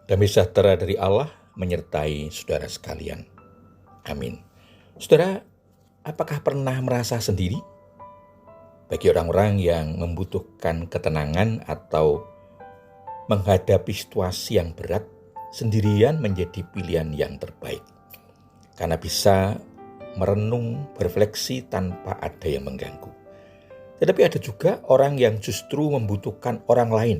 Damai sejahtera dari Allah menyertai saudara sekalian. Amin. Saudara, apakah pernah merasa sendiri? Bagi orang-orang yang membutuhkan ketenangan atau menghadapi situasi yang berat, sendirian menjadi pilihan yang terbaik. Karena bisa merenung, berefleksi tanpa ada yang mengganggu. Tetapi ada juga orang yang justru membutuhkan orang lain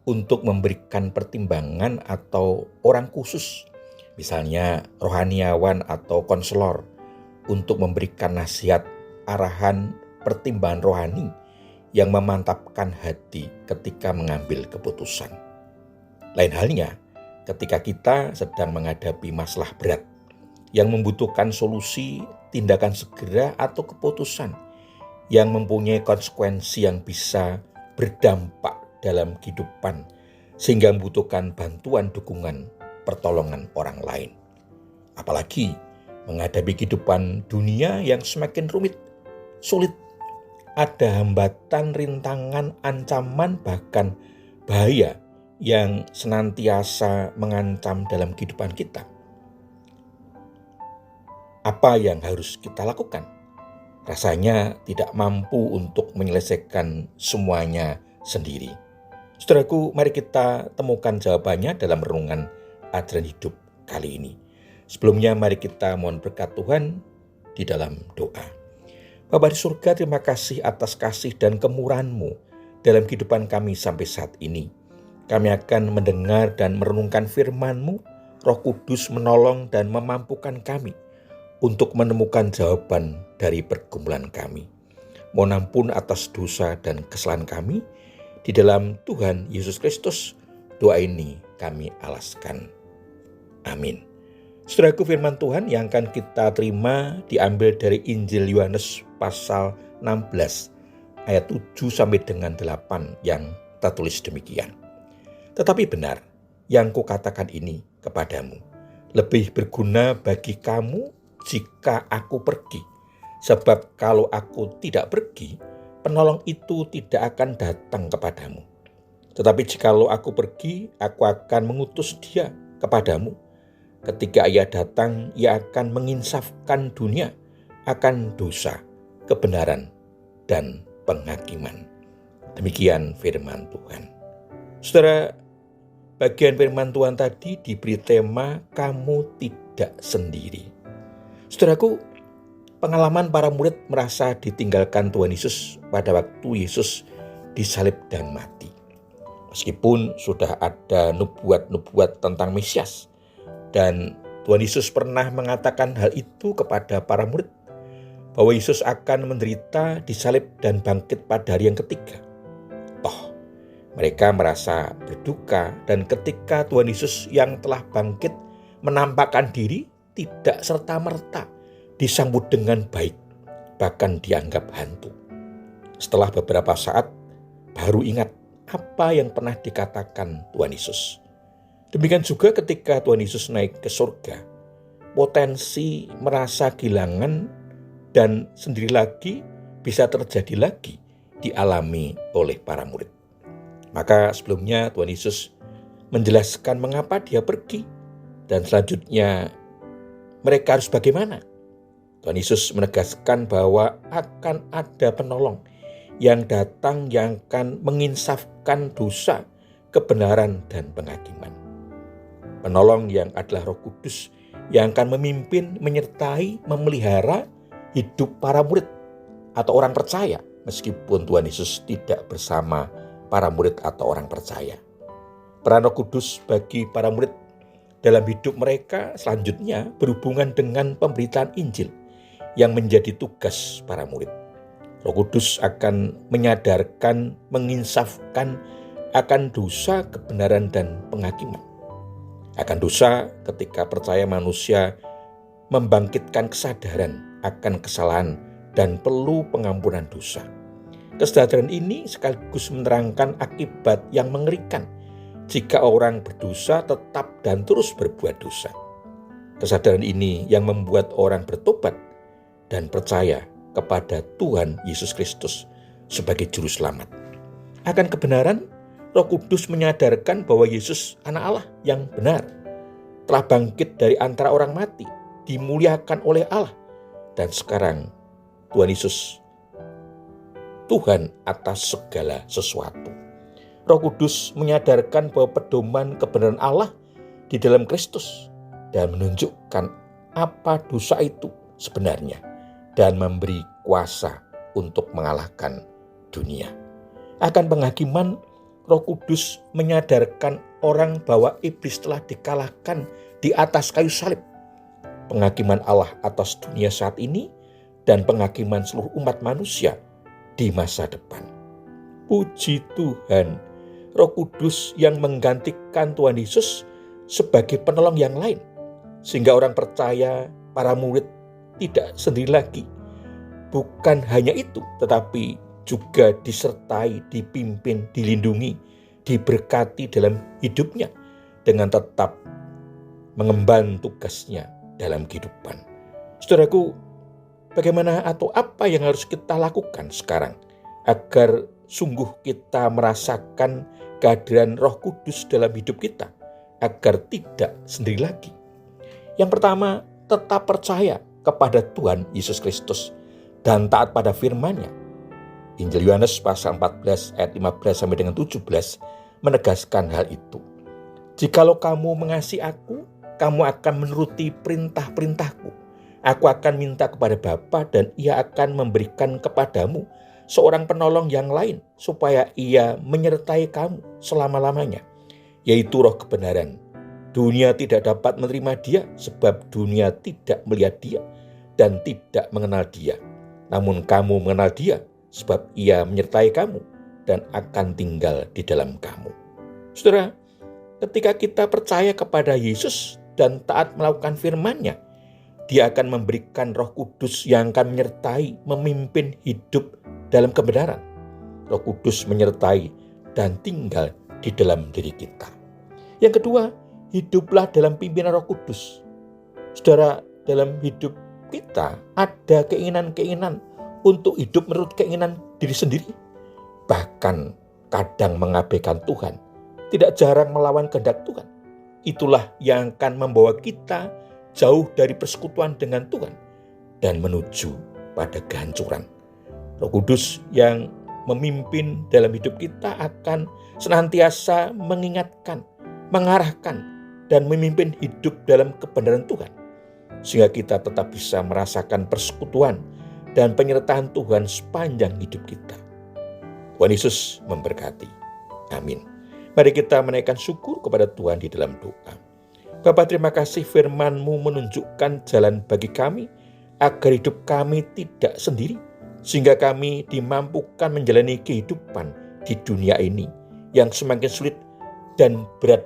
untuk memberikan pertimbangan atau orang khusus, misalnya rohaniawan atau konselor, untuk memberikan nasihat, arahan, pertimbangan rohani yang memantapkan hati ketika mengambil keputusan. Lain halnya ketika kita sedang menghadapi masalah berat yang membutuhkan solusi, tindakan segera atau keputusan yang mempunyai konsekuensi yang bisa berdampak dalam kehidupan sehingga membutuhkan bantuan, dukungan, pertolongan orang lain. Apalagi menghadapi kehidupan dunia yang semakin rumit, sulit. Ada hambatan, rintangan, ancaman, bahkan bahaya yang senantiasa mengancam dalam kehidupan kita. Apa yang harus kita lakukan? Rasanya tidak mampu untuk menyelesaikan semuanya sendiri. Saudaraku, mari kita temukan jawabannya dalam renungan ajaran hidup kali ini. Sebelumnya mari kita mohon berkat Tuhan di dalam doa. Bapa di surga, terima kasih atas kasih dan kemurahan-Mu dalam kehidupan kami sampai saat ini. Kami akan mendengar dan merenungkan firman-Mu. Roh Kudus menolong dan memampukan kami untuk menemukan jawaban dari pergumulan kami. Mohon ampun atas dosa dan kesalahan kami. Di dalam Tuhan Yesus Kristus, doa ini kami alaskan. Amin. Saudaraku, firman Tuhan yang akan kita terima diambil dari Injil Yohanes pasal 16 ayat 7 sampai dengan 8 yang tertulis demikian. Tetapi benar yang kukatakan ini kepadamu, lebih berguna bagi kamu jika aku pergi. Sebab kalau aku tidak pergi, penolong itu tidak akan datang kepadamu. Tetapi jikalau aku pergi, aku akan mengutus dia kepadamu. Ketika ia datang, ia akan menginsafkan dunia akan dosa, kebenaran, dan penghakiman. Demikian firman Tuhan. Saudara, bagian firman Tuhan tadi diberi tema kamu tidak sendiri. Saudaraku, pengalaman para murid merasa ditinggalkan Tuhan Yesus pada waktu Yesus disalib dan mati. Meskipun sudah ada nubuat-nubuat tentang Mesias, dan Tuhan Yesus pernah mengatakan hal itu kepada para murid, bahwa Yesus akan menderita, disalib, dan bangkit pada hari yang ketiga. Toh, mereka merasa berduka, dan ketika Tuhan Yesus yang telah bangkit menampakkan diri, tidak serta-merta disambut dengan baik, bahkan dianggap hantu. Setelah beberapa saat, baru ingat apa yang pernah dikatakan Tuhan Yesus. Demikian juga ketika Tuhan Yesus naik ke surga, potensi merasa kehilangan dan sendiri lagi bisa terjadi lagi dialami oleh para murid. Maka sebelumnya Tuhan Yesus menjelaskan mengapa dia pergi, dan selanjutnya mereka harus bagaimana. Tuhan Yesus menegaskan bahwa akan ada penolong yang datang yang akan menginsafkan dosa, kebenaran, dan penghakiman. Penolong yang adalah Roh Kudus yang akan memimpin, menyertai, memelihara hidup para murid atau orang percaya, meskipun Tuhan Yesus tidak bersama para murid atau orang percaya. Peran Roh Kudus bagi para murid dalam hidup mereka selanjutnya berhubungan dengan pemberitaan Injil yang menjadi tugas para murid. Roh Kudus akan menyadarkan, menginsafkan akan dosa, kebenaran, dan penghakiman. Akan dosa ketika percaya manusia membangkitkan kesadaran akan kesalahan dan perlu pengampunan dosa. Kesadaran ini sekaligus menerangkan akibat yang mengerikan jika orang berdosa tetap dan terus berbuat dosa. Kesadaran ini yang membuat orang bertobat dan percaya kepada Tuhan Yesus Kristus sebagai juru selamat. Akan kebenaran, Roh Kudus menyadarkan bahwa Yesus anak Allah yang benar, telah bangkit dari antara orang mati, dimuliakan oleh Allah, dan sekarang Tuhan Yesus Tuhan atas segala sesuatu. Roh Kudus menyadarkan bahwa pedoman kebenaran Allah di dalam Kristus dan menunjukkan apa dosa itu sebenarnya dan memberi kuasa untuk mengalahkan dunia. Akan penghakiman, Roh Kudus menyadarkan orang bahwa iblis telah dikalahkan di atas kayu salib. Penghakiman Allah atas dunia saat ini dan penghakiman seluruh umat manusia di masa depan. Puji Tuhan, Roh Kudus yang menggantikan Tuhan Yesus sebagai penolong yang lain, sehingga orang percaya, para murid tidak sendiri lagi. Bukan hanya itu, tetapi juga disertai, dipimpin, dilindungi, diberkati dalam hidupnya dengan tetap mengemban tugasnya dalam kehidupan. Saudaraku, bagaimana atau apa yang harus kita lakukan sekarang agar sungguh kita merasakan kehadiran Roh Kudus dalam hidup kita, agar tidak sendiri lagi? Yang pertama, tetap percaya kepada Tuhan Yesus Kristus dan taat pada firman-Nya. Injil Yohanes pasal 14 ayat 15 sampai dengan 17 menegaskan hal itu. Jikalau kamu mengasihi aku, kamu akan menuruti perintah-perintahku. Aku akan minta kepada Bapa dan Ia akan memberikan kepadamu seorang penolong yang lain, supaya Ia menyertai kamu selama-lamanya, yaitu Roh kebenaran. Dunia tidak dapat menerima Dia, sebab dunia tidak melihat Dia dan tidak mengenal Dia. Namun kamu mengenal Dia, sebab Ia menyertai kamu dan akan tinggal di dalam kamu. Saudara, ketika kita percaya kepada Yesus dan taat melakukan firman-Nya, Dia akan memberikan Roh Kudus yang akan menyertai, memimpin hidup dalam kebenaran. Roh Kudus menyertai dan tinggal di dalam diri kita. Yang kedua, hiduplah dalam pimpinan Roh Kudus. Saudara, dalam hidup kita ada keinginan-keinginan untuk hidup menurut keinginan diri sendiri. Bahkan kadang mengabaikan Tuhan, tidak jarang melawan kehendak Tuhan. Itulah yang akan membawa kita jauh dari persekutuan dengan Tuhan dan menuju pada kehancuran. Roh Kudus yang memimpin dalam hidup kita akan senantiasa mengingatkan, mengarahkan, dan memimpin hidup dalam kebenaran Tuhan, sehingga kita tetap bisa merasakan persekutuan dan penyertaan Tuhan sepanjang hidup kita. Tuhan Yesus memberkati. Amin. Mari kita menaikkan syukur kepada Tuhan di dalam doa. Bapa, terima kasih firman-Mu menunjukkan jalan bagi kami, agar hidup kami tidak sendiri, sehingga kami dimampukan menjalani kehidupan di dunia ini yang semakin sulit dan berat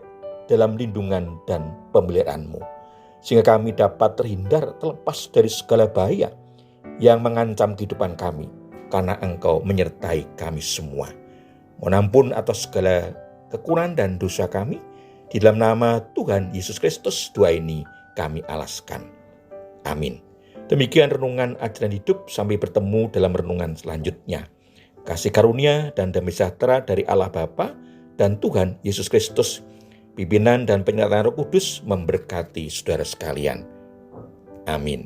dalam lindungan dan pemeliharaan-Mu, sehingga kami dapat terhindar terlepas dari segala bahaya yang mengancam kehidupan kami, karena Engkau menyertai kami semua. Mohon ampun atas segala kekurangan dan dosa kami. Di dalam nama Tuhan Yesus Kristus doa ini kami alaskan. Amin. Demikian renungan ajaran hidup, sampai bertemu dalam renungan selanjutnya. Kasih karunia dan damai sejahtera dari Allah Bapa dan Tuhan Yesus Kristus, pimpinan dan penyertaan Roh Kudus memberkati saudara sekalian. Amin.